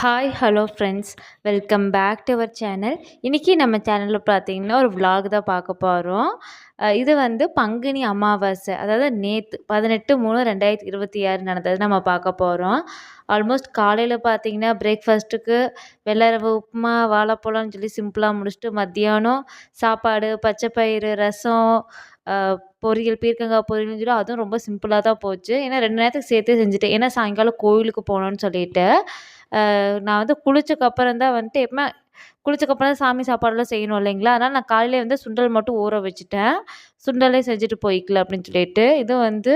Hi hello friends, welcome back to our channel. இன்றைக்கி நம்ம சேனலில் பார்த்தீங்கன்னா ஒரு vlog தான் பார்க்க போகிறோம். இது வந்து பங்குனி அமாவாசை, அதாவது நேற்று 18/3/2026 நடந்தது நம்ம பார்க்க போகிறோம். ஆல்மோஸ்ட் காலையில் பார்த்தீங்கன்னா பிரேக்ஃபாஸ்ட்டுக்கு வெள்ளரவை உப்புமா வாழைப்பழம்னு சொல்லி சிம்பிளாக முடிச்சுட்டு, மத்தியானம் சாப்பாடு பச்சைப்பயிறு ரசம், பொரியல் பீர்க்கங்காய் பொரியல்னு சொல்லி அதுவும் ரொம்ப சிம்பிளாக தான் போச்சு. ஏன்னா 2 நேரத்துக்கு சேர்த்தே செஞ்சுட்டேன். ஏன்னா சாயங்காலம் கோயிலுக்கு போகணுன்னு சொல்லிட்டு. நான் வந்து குளிச்சக்கப்புறம் தான் வந்துட்டு எப்பவுமே குளிச்சக்கப்புறம் தான் சாமி சாப்பாடுலாம் செய்யணும் இல்லைங்களா? அதனால நான் காலையிலே வந்து சுண்டல் மட்டும் ஊற வச்சுட்டேன். சுண்டலே செஞ்சுட்டு போய்க்கலாம் அப்படின்னு சொல்லிட்டு. இது வந்து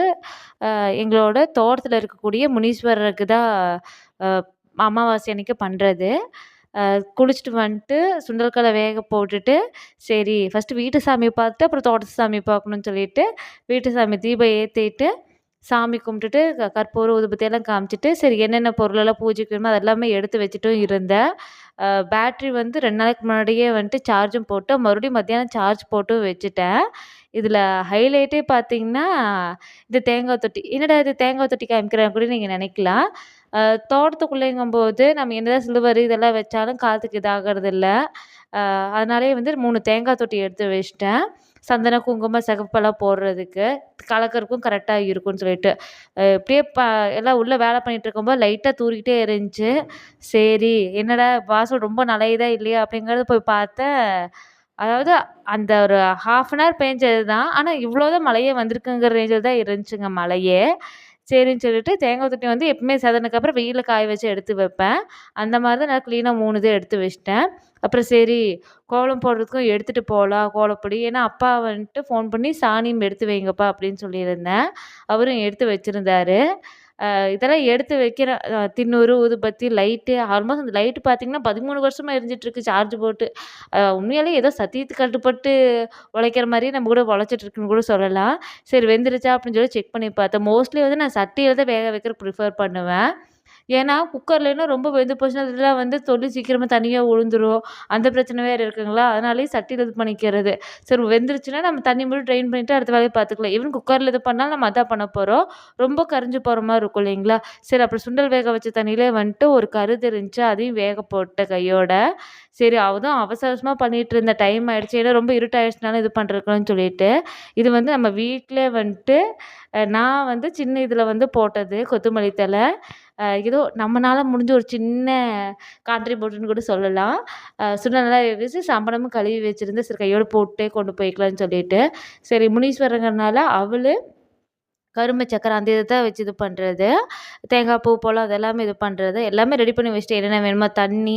எங்களோட தோட்டத்தில இருக்கக்கூடிய முனீஸ்வரருக்கு தான் அ அமாவாசை அன்னைக்கு பண்ணுறது. குளிச்சுட்டு வந்துட்டு சுண்டல் கல்லை வேக போட்டுட்டு, சரி ஃபஸ்ட்டு வீட்டு சாமியை பார்த்துட்டு அப்புறம் தோட்டத்து சாமி பார்க்கணும்னு சொல்லிட்டு, வீட்டு சாமி தீபம் ஏற்றிட்டு சாமி கும்பிட்டுட்டு கற்பூரம் ஊதுபத்தியெல்லாம் காமிச்சிட்டு, சரி என்னென்ன பொருளெல்லாம் பூஜைக்கு வேணுமோ அதெல்லாமே எடுத்து வச்சுட்டும் இருந்தேன். பேட்ரி வந்து 2 நாளைக்கு முன்னாடியே வந்துட்டு சார்ஜும் போட்டு மறுபடியும் மத்தியானம் சார்ஜ் போட்டும் வச்சுட்டேன். இதில் ஹைலைட்டே பார்த்தீங்கன்னா, இந்த தேங்காய் தொட்டி. என்னடா இது தேங்காய் தொட்டி காமிக்கிறாங்க கூட நீங்க நினைக்கலாம். தோட்டத்துக்குள்ளேங்கும்போது நம்ம என்னதான் சிலுவர் இதெல்லாம் வச்சாலும் காற்றுக்கு இதாகறதில்ல. அதனாலேயே வந்து 3 தேங்காய் தொட்டி எடுத்து வச்சுட்டேன். சந்தனம், குங்குமம், சிகப்பெல்லாம் போடுறதுக்கு. கலக்கறதுக்கும் கரெக்டா இருக்கும்னு சொல்லிட்டு. இப்படியே எல்லாம் உள்ள வேலை பண்ணிட்டு இருக்கும்போது லைட்டா தூறிக்கிட்டே இருந்துச்சு. சரி என்னடா வாசல் ரொம்ப நனையுதா இல்லையா அப்படிங்கிறத போய் பார்த்தேன். அதாவது அந்த ஒரு 1/2 அன் ஹவர் பேஞ்சது தான். ஆனா இவ்வளோ தான் மழையே வந்திருக்குங்கிற ரேஞ்சில தான் இருந்துச்சுங்க மழையே. சரின்னு சொல்லிட்டு தேங்காய் தொட்டி வந்து எப்பவுமே செதனதுக்கப்புறம் வெயில்ல காய வச்சு எடுத்து வைப்பேன். அந்த மாதிரி தான் நான் க்ளீனாக 3 இது எடுத்து வச்சுட்டேன். அப்புறம் சரி கோலம் போடுறதுக்கும் எடுத்துகிட்டு போகலாம் கோலப்பொடி. ஏன்னா அப்பா வந்துட்டு ஃபோன் பண்ணி சாணியும் எடுத்து வைங்கப்பா அப்படின்னு சொல்லியிருந்தேன். அவரும் எடுத்து வச்சிருந்தாரு. இதெல்லாம் எடுத்து வைக்கிறேன். திண்ணூறு, ஊதுபத்தி, லைட்டு ஆல்மோஸ்ட் அந்த லைட்டு பார்த்தீங்கன்னா 13 வருஷமா எரிஞ்சிட்ருக்கு சார்ஜ் போட்டு. உண்மையாலே ஏதோ சத்தியத்துக்கு கட்டுப்பட்டு உழைக்கிற மாரியே நம்ம கூட உழைச்சிட்ருக்குன்னு கூட சொல்லலாம். சரி வெந்துருச்சா அப்படின்னு சொல்லி செக் பண்ணி பார்த்தேன். மோஸ்ட்லி வந்து நான் சட்டியில தான் வேக வைக்கிறக்கு ப்ரிஃபர் பண்ணுவேன். ஏன்னா குக்கர்லன்னா ரொம்ப வெந்து போச்சுன்னா அதெல்லாம் வந்து தொளி சீக்கிரமா தனியா உழுந்துரும். அந்த பிரச்சனை வேற இருக்குங்களா, அதனாலேயே சட்டியில இது பண்ணிக்கிறது. சரி வெந்துருச்சுன்னா நம்ம தண்ணி மட்டும் ட்ரெயின் பண்ணிட்டு அடுத்த வேலைய பார்த்துக்கலாம். ஈவன் குக்கர்ல இது பண்ணாலும் நம்ம அதான் பண்ண போறோம். ரொம்ப கரைஞ்சு போற மாரி இருக்கும் இல்லைங்களா? சரி அப்புறம் சுண்டல் வேக வச்ச தண்ணியிலே வந்துட்டு ஒரு கருது இருந்துச்சு. அதையும் வேக போட்டேன் கையோட. சரி அதுவும் அவசர அவசரமா பண்ணிட்டு இருந்தேன். டைம் ஆயிடுச்சு. ஏன்னா ரொம்ப இருட்டாயிடுச்சுனாலும் இது பண்றதுக்குன்னு சொல்லிட்டு. இது வந்து நம்ம வீட்லயே வந்துட்டு நான் வந்து சின்ன இதில வந்து போட்டது கொத்தமல்லி தழை. ஏதோ நம்மனால முடிஞ்ச ஒரு சின்ன கான்ட்ரிபியூட்ன்னு கூட சொல்லலாம். சுண்டல் நல்லா வேவிச்சு சம்பணமும் கழுவி வச்சிருந்தேன். சரி கையோட போட்டே கொண்டு போய்க்கலான்னு சொல்லிட்டு. சரி முனீஸ்வரங்கிறனால அவலு, கரும்பு சக்கரை அந்த இத தான் வச்சு இது பண்ணுறது. தேங்காய் பூ, பழம் அதெல்லாமே இது பண்ணுறது. எல்லாமே ரெடி பண்ணி வச்சுட்டேன். என்னென்ன வேணுமோ தண்ணி,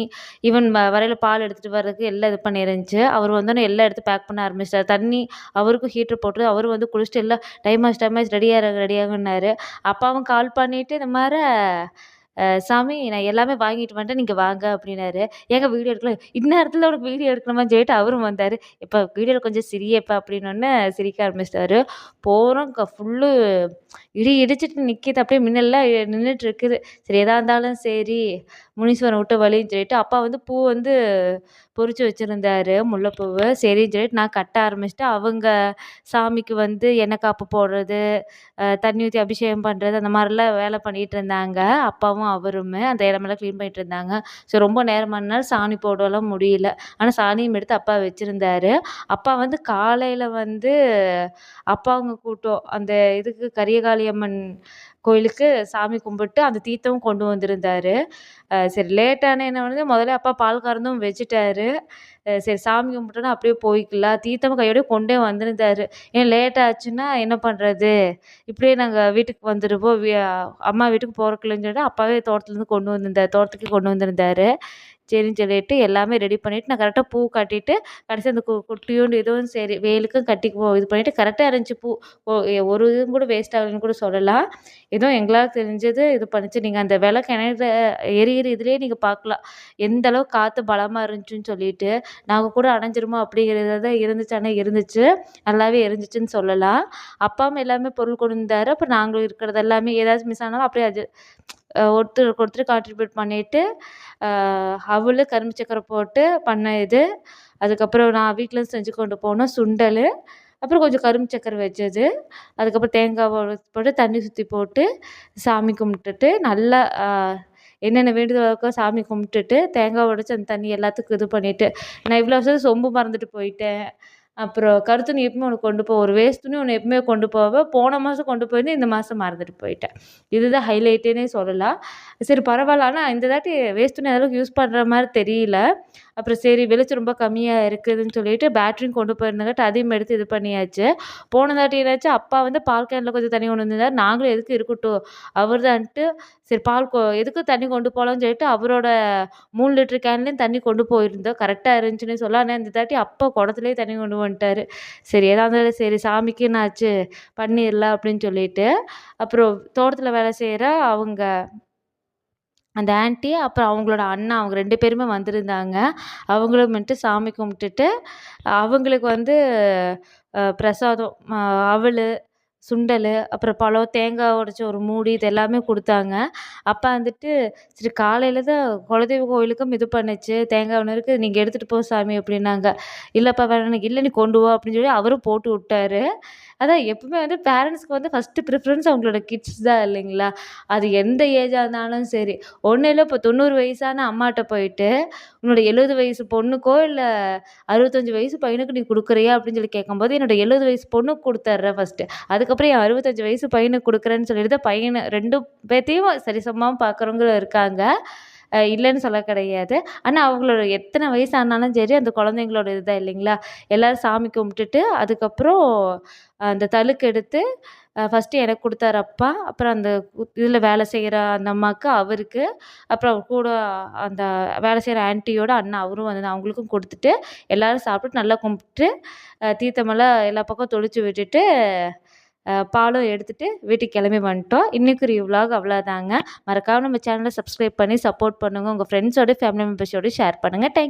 ஈவன் வரையில பால் எடுத்துகிட்டு வர்றதுக்கு எல்லாம் இது பண்ணிருந்துச்சு. அவர் வந்தோனே எல்லாம் எடுத்து பேக் பண்ண ஆரம்பிச்சிட்டாரு. தண்ணி அவருக்கும் ஹீட்டர் போட்டு அவரும் வந்து குளிச்சுட்டு எல்லாம் டைம் ஆச்சு ரெடி ஆகுன்னாரு. அப்பாவும் கால் பண்ணிட்டு இந்த மாரி சாமி நான் எல்லாமே வாங்கிட்டு வந்துட்டேன். நீங்க வாங்க அப்படின்னாரு. ஏங்க வீடியோ எடுக்கலாம். இந்நேரத்துல உனக்கு வீடியோ எடுக்கணுமான்னு சொல்லிட்டு அவரும் வந்தாரு. எப்பா வீடியோல கொஞ்சம் சிரியப்பா அப்படின்னோனே சிரிக்க ஆரம்பிச்சிட்டாரு. போறோம் ஃபுல்லு இடி இடிச்சுட்டு நிக்கிது. அப்படியே மின்னல்லாம் நின்னுட்டு இருக்குது. சரி எதா இருந்தாலும் சரி, முனீஸ்வரன் விட்ட வழின்னு சொல்லிட்டு அப்பா வந்து பூ வந்து பொறிச்சு வச்சிருந்தாரு முல்லைப்பூவு. சரின்னு சொல்லிட்டு நான் கட்ட ஆரம்பிச்சுட்டேன். அவங்க சாமிக்கு வந்து எண்ணெய் காப்பு போடுறது, தண்ணி ஊத்தி அபிஷேகம் பண்றது அந்த மாரிலாம் வேலை பண்ணிட்டு இருந்தாங்க. அப்பாவும் அவருமே அந்த இடமெல்லாம் கிளீன் பண்ணிட்டு இருந்தாங்க. ஸோ ரொம்ப நேரமானனால சாணி போடலாம் முடியல. ஆனா சாணியும் எடுத்து அப்பா வச்சிருந்தாரு. அப்பா வந்து காலையில வந்து அப்பாவுங்க கூட்டம் அந்த இதுக்கு கரியகாளியம்மன் கோயிலுக்கு சாமி கும்பிட்டு அந்த தீர்த்தமும் கொண்டு வந்திருந்தாரு. சரி லேட்டான என்ன பண்ணுது முதல்ல அப்பா பால் கறந்தும் வச்சுட்டாரு. சரி சாமி கும்பிட்டோன்னா அப்படியே போய்க்கலாம். தீர்த்தமும் கையோடயே கொண்டே வந்திருந்தாரு. ஏன்னா லேட் ஆச்சுன்னா என்ன பண்ணுறது? இப்படியே நாங்க வீட்டுக்கு வந்துருவோம். அம்மா வீட்டுக்கு போறதுக்குள்ளன்னு சொல்லிட்டு அப்பாவே தோட்டத்துலேருந்து கொண்டு வந்திருந்தாரு. தோட்டத்துக்கே கொண்டு வந்திருந்தாரு. சரின்னு சொல்லிட்டு எல்லாமே ரெடி பண்ணிட்டு நான் கரெக்டாக பூ கட்டிட்டு கடைசி அந்த குட்டியோண்டு இதுவும் சரி வெயிலுக்கும் கட்டி இது பண்ணிட்டு கரெக்டாக இருந்துச்சு பூ. ஒரு இதுவும் கூட வேஸ்ட் ஆகலைன்னு கூட சொல்லலாம். ஏதோ எங்களால் தெரிஞ்சது இது பண்ணுச்சு. நீங்க அந்த விளக்கு எரியிற இதுலயே நீங்க பார்க்கலாம். எந்த அளவுக்கு காத்து பலமா இருந்துச்சுன்னு சொல்லிட்டு. நாங்க கூட அணைஞ்சிருமோ அப்படிங்கிறது தான் இருந்துச்சு. ஆனா இருந்துச்சு. நல்லாவே எரிஞ்சுச்சுன்னு சொல்லலாம். அப்பாவும் எல்லாமே பொருள் கொண்டு வந்தாரு. அப்புறம் நாங்களும் இருக்கிறது எல்லாமே ஏதாச்சும் மிஸ் ஆனாலும் அப்படியே அது ஒருத்தருக்கு ஒருத்தர் கான்ட்ரிபியூட் பண்ணிட்டு, அவலு, கரும்பு சக்கரை போட்டு பண்ண இது. அதுக்கப்புறம் நான் வீட்லேருந்து செஞ்சு கொண்டு போனோம் சுண்டலு. அப்புறம் கொஞ்சம் கரும்பு சக்கரை வச்சது. அதுக்கப்புறம் தேங்காய் போட்டு தண்ணி சுத்தி போட்டு சாமி கும்பிட்டுட்டு நல்லா என்னென்ன வேண்டுதல் இருக்கோ சாமி கும்பிட்டுட்டு தேங்காய் உடைச்சு அந்த தண்ணி எல்லாத்துக்கும் இது பண்ணிவிட்டு நான் இவ்வளோ வருஷம் சொம்பு மறந்துட்டு போயிட்டேன். அப்புறம் கருத்துணி எப்பவுமே ஒன்று கொண்டு போ ஒரு வேஸ்ட் துணி ஒன்று எப்பவுமே கொண்டு போவேன். போன மாதம் கொண்டு போயிருந்தேன். இந்த மாதம் மறந்துட்டு போயிட்டேன். இதுதான் ஹைலைட்டுன்னே சொல்லலாம். சரி பரவாயில்ல. ஆனால் இந்த தாட்டி வேஸ்ட் துணி அந்தளவுக்கு யூஸ் பண்ணுற மாதிரி தெரியல. அப்புறம் சரி வெளிச்சம் ரொம்ப கம்மியாக இருக்குதுன்னு சொல்லிட்டு பேட்டரியும் கொண்டு போயிருந்தங்காட்டி அதையும் எடுத்து இது பண்ணியாச்சு. போன தாட்டி என்னாச்சு, அப்பா வந்து பால் கேனில் கொஞ்சம் தண்ணி கொண்டு வந்திருந்தாரு. நாங்களும் எதுக்கு இருக்கட்டும் அவர் தான்ட்டு சரி எதுக்கு தண்ணி கொண்டு போகலான்னு சொல்லிட்டு அவரோட 3 லிட்டர் கேன்லேயும் தண்ணி கொண்டு போயிருந்தோம். கரெக்டாக இருந்துச்சுன்னே சொல்லலாம். ஆனால் இந்த தாட்டி அப்பா குடத்துலேயே தண்ணி கொண்டு வந்துட்டாரு. சரி எதா இருந்தாலும் சரி சாமிக்குன்னு ஆச்சு பண்ணிடலாம் அப்படின்னு சொல்லிட்டு அப்புறம் தோட்டத்தில் வேலை செய்கிற அவங்க அந்த ஆன்ட்டி அப்புறம் அவங்களோட அண்ணா அவங்க 2 பேருமே வந்திருந்தாங்க. அவங்களும் வந்துட்டு சாமி கும்பிட்டுட்டு அவங்களுக்கு வந்து பிரசாதம் அவலு, சுண்டல், அப்புறம் பழம், தேங்காய் உடைச்ச ஒரு மூடி இது எல்லாமே குடுத்தாங்க. அப்பா வந்துட்டு சரி காலையில தான் குலதெய்வ கோவிலுக்கும் இது பண்ணுச்சு. தேங்காய் ஒன்று இருக்கு. நீங்க எடுத்துட்டு போ சாமி அப்படின்னாங்க. இல்லப்பா வேணாம். இல்ல நீ கொண்டு வா அப்படின்னு சொல்லி அவரும் போட்டு விட்டாரு. அதான் எப்பவுமே வந்து பேரண்ட்ஸ்க்கு வந்து ஃபர்ஸ்ட்டு ப்ரிஃபரன்ஸ் அவங்களோட கிட்ஸ் தான் இல்லைங்களா? அது எந்த ஏஜா இருந்தாலும் சரி. ஒண்ணும் இல்ல இப்போ 90 வயசான அம்மாட்ட போயிட்டு, உன்னோட 70 வயசு பொண்ணுக்கோ, இல்ல 65 வயசு பையனுக்கு நீ குடுக்குறியா? அப்படின்னு சொல்லி கேட்கும்போது, என்னோட 70 வயசு பொண்ணுக்கு குடுத்துர்றேன் ஃபர்ஸ்ட்டு. அதுக்கப்புறம் என் 65 வயசு பையனுக்கு குடுக்குறேன்னு சொல்லிட்டு தான் பையன 2 பேத்தையும் சரிசமமா பார்க்குறவங்களும் இருக்காங்க. இல்லன்னு சொல்ல கிடையாது. ஆனா அவங்களோட எத்தனை வயசு ஆனாலும் சரி, அந்த குழந்தைங்களோட இதுதான் இல்லைங்களா? எல்லாரும் சாமி கும்பிட்டுட்டு, அதுக்கப்புறம் அந்த தழுக்கு எடுத்து ஃபர்ஸ்ட்டு எனக்கு குடுத்தாரு அப்பா. அப்புறம் அந்த இதில வேலை செய்ற அந்த அம்மாக்கு, அவருக்கு, அப்புறம் அவர் கூட அந்த வேலை செய்ற ஆன்ட்டியோட அண்ணா அவரும் வந்து அவங்களுக்கும் குடுத்துட்டு, எல்லாரும் சாப்பிட்டுட்டு நல்லா கும்பிட்டு, தீர்த்தமெல்லாம் எல்லா பக்கம் தெளிச்சு விட்டுட்டு, பாலும் எடுத்துட்டு வீட்டுக்கு கிளம்பி வந்துட்டோம். இன்னைக்குரிய விலாக் அவ்வளோதாங்க. மறக்காம நம்ம சேனலை சப்ஸ்கிரைப் பண்ணி சப்போர்ட் பண்ணுங்க. உங்க ஃப்ரெண்ட்ஸோட, ஃபேமிலி மெம்பர்ஸோட ஷேர் பண்ணுங்க. தேங்க்